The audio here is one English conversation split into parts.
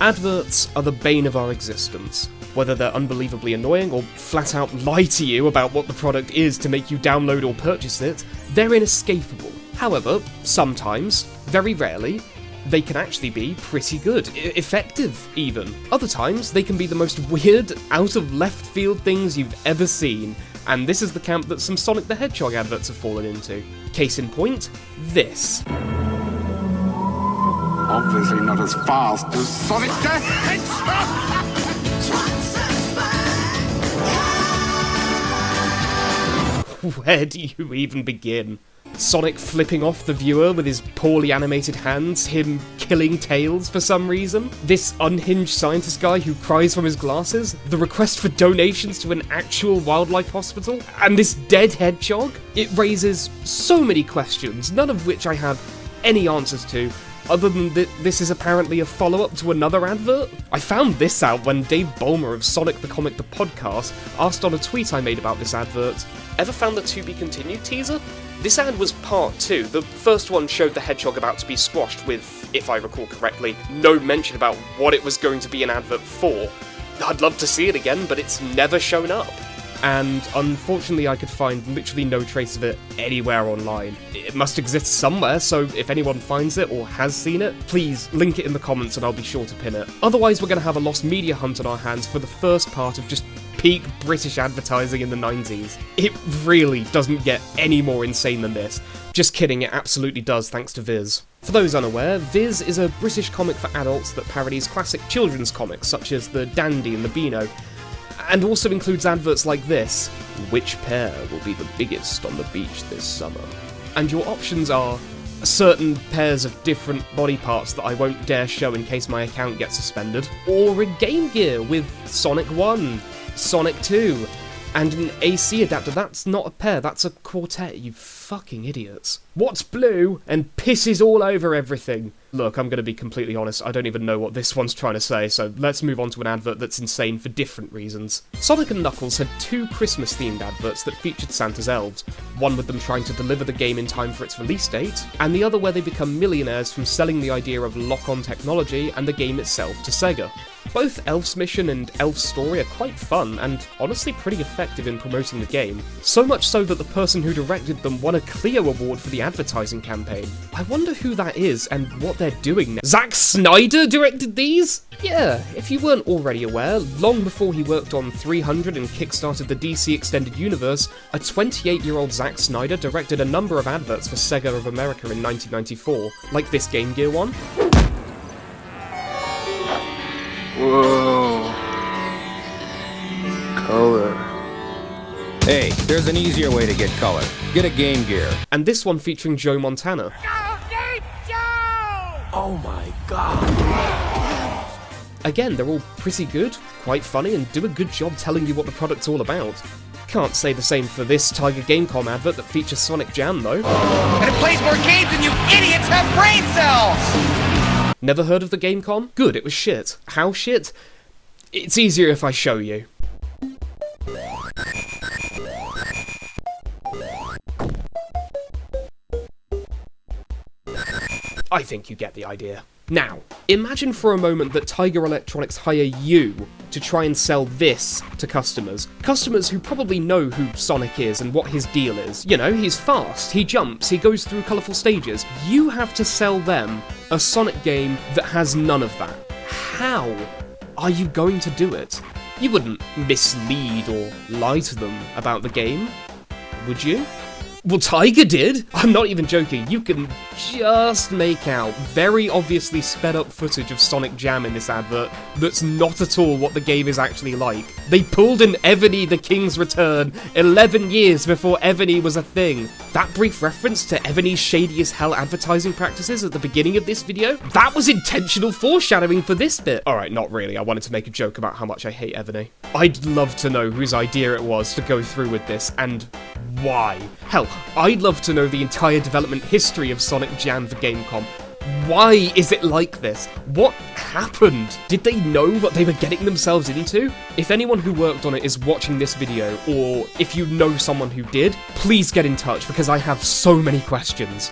Adverts are the bane of our existence. Whether they're unbelievably annoying or flat out lie to you about what the product is to make you download or purchase it, they're inescapable. However, sometimes, very rarely, they can actually be pretty good, effective even. Other times, they can be the most weird, out of left field things you've ever seen, and this is the camp that some Sonic the Hedgehog adverts have fallen into. Case in point, this. Obviously not as fast as Sonic the Hedgehog! Where do you even begin? Sonic flipping off the viewer with his poorly animated hands, him killing Tails for some reason, this unhinged scientist guy who cries from his glasses, the request for donations to an actual wildlife hospital, and this dead hedgehog? It raises so many questions, none of which I have any answers to, other than that this is apparently a follow-up to another advert. I found this out when Dave Ballmer of Sonic the Comic the Podcast asked on a tweet I made about this advert, "Ever found the To Be Continued teaser?" This ad was part 2. The first one showed the hedgehog about to be squashed with, if I recall correctly, no mention about what it was going to be an advert for. I'd love to see it again, but it's never shown up. And unfortunately I could find literally no trace of it anywhere online. It must exist somewhere, so if anyone finds it or has seen it, please link it in the comments and I'll be sure to pin it. Otherwise we're going to have a lost media hunt on our hands for the first part of just peak British advertising in the 90s. It really doesn't get any more insane than this. Just kidding, it absolutely does, thanks to Viz. For those unaware, Viz is a British comic for adults that parodies classic children's comics such as the Dandy and the Beano, and also includes adverts like this: which pair will be the biggest on the beach this summer? And your options are certain pairs of different body parts that I won't dare show in case my account gets suspended, or a Game Gear with Sonic 1, Sonic 2, and an AC adapter. That's not a pair, that's a quartet, you fucking idiots. What's blue and pisses all over everything? Look, I'm going to be completely honest, I don't even know what this one's trying to say, so let's move on to an advert that's insane for different reasons. Sonic and Knuckles had 2 Christmas-themed adverts that featured Santa's elves, one with them trying to deliver the game in time for its release date, and the other where they become millionaires from selling the idea of lock-on technology and the game itself to Sega. Both Elf's Mission and Elf's Story are quite fun, and honestly pretty effective in promoting the game, so much so that the person who directed them won a Clio Award for the advertising campaign. I wonder who that is, and what they're doing now. Zack Snyder directed these? Yeah, if you weren't already aware, long before he worked on 300 and kickstarted the DC Extended Universe, a 28-year-old Zack Snyder directed a number of adverts for Sega of America in 1994, like this Game Gear one. Whoa. Color. Hey, there's an easier way to get color. Get a Game Gear. And this one featuring Joe Montana. Oh my god. Again, they're all pretty good, quite funny, and do a good job telling you what the product's all about. Can't say the same for this Tiger Gamecom advert that features Sonic Jam, though. And it plays more games than you idiots have brain cells! Never heard of the Gamecom? Good, it was shit. How shit? It's easier if I show you. I think you get the idea. Now, imagine for a moment that Tiger Electronics hire you to try and sell this to customers. Customers who probably know who Sonic is and what his deal is. You know, he's fast, he jumps, he goes through colourful stages. You have to sell them a Sonic game that has none of that. How are you going to do it? You wouldn't mislead or lie to them about the game, would you? Well, Tiger did! I'm not even joking, you can just make out very obviously sped up footage of Sonic Jam in this advert that's not at all what the game is actually like. They pulled an Ebony the King's Return 11 years before Ebony was a thing. That brief reference to Ebony's shady as hell advertising practices at the beginning of this video, that was intentional foreshadowing for this bit. Alright, not really, I wanted to make a joke about how much I hate Ebony. I'd love to know whose idea it was to go through with this, and why. Hell, I'd love to know the entire development history of Sonic Jam for Gamecom. Why is it like this? What happened? Did they know what they were getting themselves into? If anyone who worked on it is watching this video, or if you know someone who did, please get in touch because I have so many questions.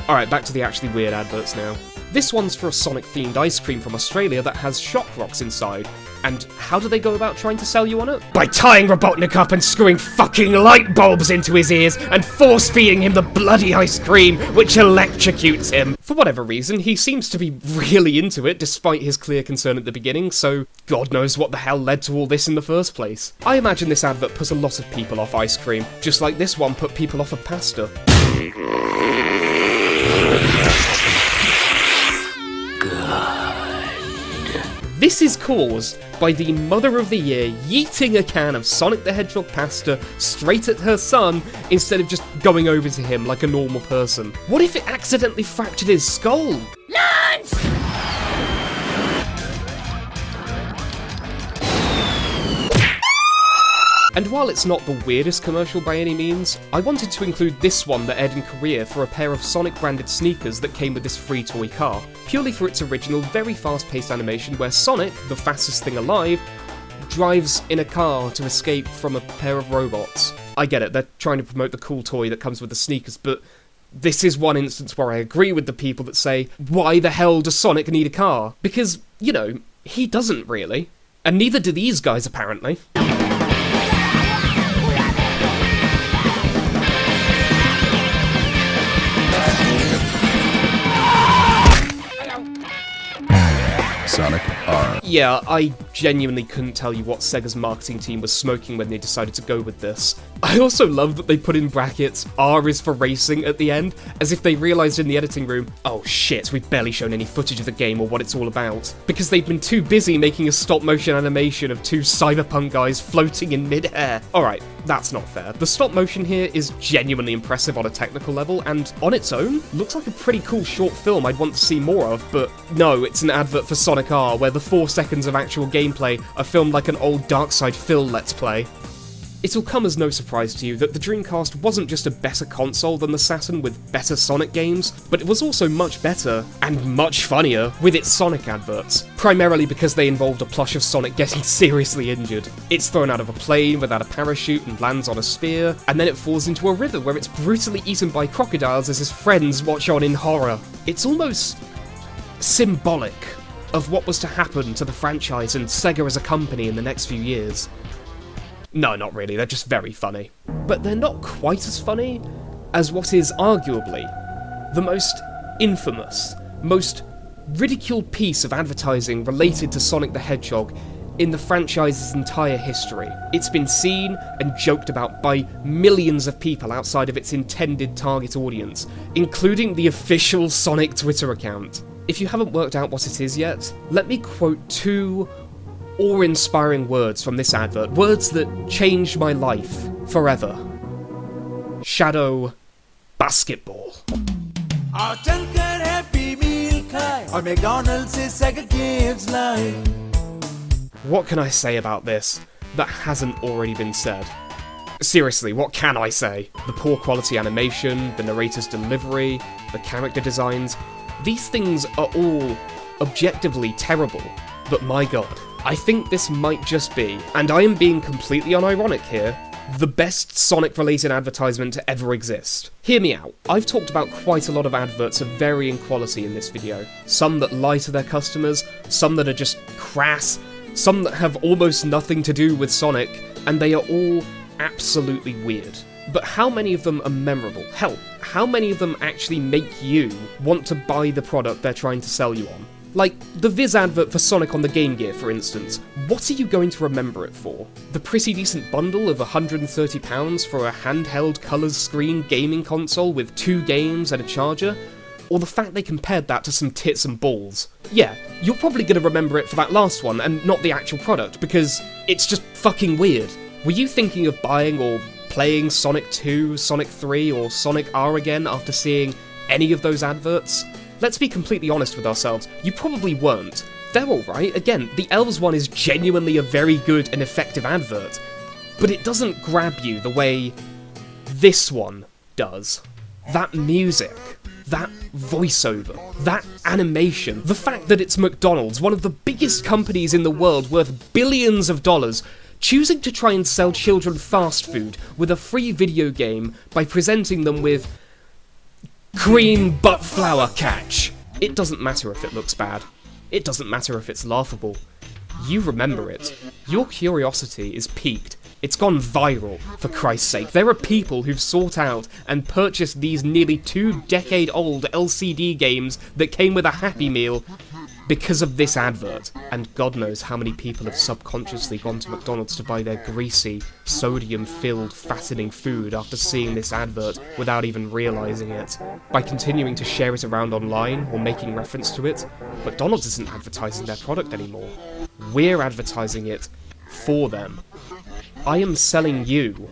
Alright, back to the actually weird adverts now. This one's for a Sonic-themed ice cream from Australia that has shock rocks inside. And how do they go about trying to sell you on it? By tying Robotnik up and screwing fucking light bulbs into his ears and force-feeding him the bloody ice cream, which electrocutes him. For whatever reason, he seems to be really into it, despite his clear concern at the beginning, so God knows what the hell led to all this in the first place. I imagine this advert puts a lot of people off ice cream, just like this one put people off of pasta. This is caused by the Mother of the Year yeeting a can of Sonic the Hedgehog pasta straight at her son instead of just going over to him like a normal person. What if it accidentally fractured his skull? Lunch! And while it's not the weirdest commercial by any means, I wanted to include this one that aired in Korea for a pair of Sonic-branded sneakers that came with this free toy car, purely for its original, very fast-paced animation where Sonic, the fastest thing alive, drives in a car to escape from a pair of robots. I get it, they're trying to promote the cool toy that comes with the sneakers, but this is one instance where I agree with the people that say, why the hell does Sonic need a car? Because, you know, he doesn't really. And neither do these guys, apparently. Sonic R. Yeah, I genuinely couldn't tell you what Sega's marketing team was smoking when they decided to go with this. I also love that they put in brackets, R is for racing at the end, as if they realised in the editing room, oh shit, we've barely shown any footage of the game or what it's all about. Because they've been too busy making a stop-motion animation of two cyberpunk guys floating in mid-air. Alright, that's not fair. The stop-motion here is genuinely impressive on a technical level, and on its own, looks like a pretty cool short film I'd want to see more of, but no, it's an advert for Sonic R, where the 4 seconds of actual gameplay are filmed like an old Darkside Phil Let's Play. It'll come as no surprise to you that the Dreamcast wasn't just a better console than the Saturn with better Sonic games, but it was also much better, and much funnier, with its Sonic adverts, primarily because they involved a plush of Sonic getting seriously injured. It's thrown out of a plane without a parachute and lands on a spear, and then it falls into a river where it's brutally eaten by crocodiles as his friends watch on in horror. It's almost symbolic of what was to happen to the franchise and Sega as a company in the next few years. No, not really, they're just very funny. But they're not quite as funny as what is arguably the most infamous, most ridiculed piece of advertising related to Sonic the Hedgehog in the franchise's entire history. It's been seen and joked about by millions of people outside of its intended target audience, including the official Sonic Twitter account. If you haven't worked out what it is yet, let me quote 2 awe-inspiring words from this advert, words that changed my life forever. Shadow basketball. What can I say about this that hasn't already been said? Seriously, what can I say? The poor quality animation, the narrator's delivery, the character designs, these things are all objectively terrible, but my god, I think this might just be, and I am being completely unironic here, the best Sonic-related advertisement to ever exist. Hear me out. I've talked about quite a lot of adverts of varying quality in this video. Some that lie to their customers, some that are just crass, some that have almost nothing to do with Sonic, and they are all absolutely weird. But how many of them are memorable? Hell, how many of them actually make you want to buy the product they're trying to sell you on? Like, the Viz advert for Sonic on the Game Gear, for instance. What are you going to remember it for? The pretty decent bundle of £130 for a handheld colours screen gaming console with 2 games and a charger? Or the fact they compared that to some tits and balls? Yeah, you're probably going to remember it for that last one and not the actual product, because it's just fucking weird. Were you thinking of buying or playing Sonic 2, Sonic 3, or Sonic R again after seeing any of those adverts? Let's be completely honest with ourselves, you probably weren't. They're alright, again, the Elves one is genuinely a very good and effective advert, but it doesn't grab you the way this one does. That music, that voiceover, that animation, the fact that it's McDonald's, one of the biggest companies in the world worth billions of dollars, choosing to try and sell children fast food with a free video game by presenting them with cream butt flour catch. It doesn't matter if it looks bad. It doesn't matter if it's laughable. You remember it. Your curiosity is piqued. It's gone viral, for Christ's sake. There are people who've sought out and purchased these nearly 2-decade-old LCD games that came with a Happy Meal because of this advert. And God knows how many people have subconsciously gone to McDonald's to buy their greasy, sodium-filled, fattening food after seeing this advert without even realising it. By continuing to share it around online or making reference to it, McDonald's isn't advertising their product anymore. We're advertising it for them. I am selling you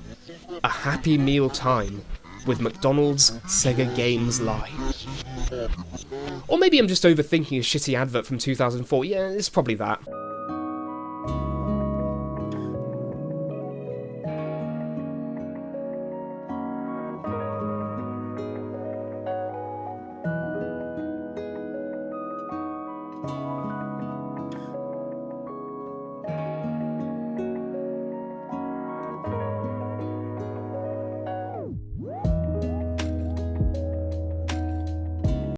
a Happy Meal time with McDonald's Sega Games Live. Or maybe I'm just overthinking a shitty advert from 2004. Yeah, it's probably that.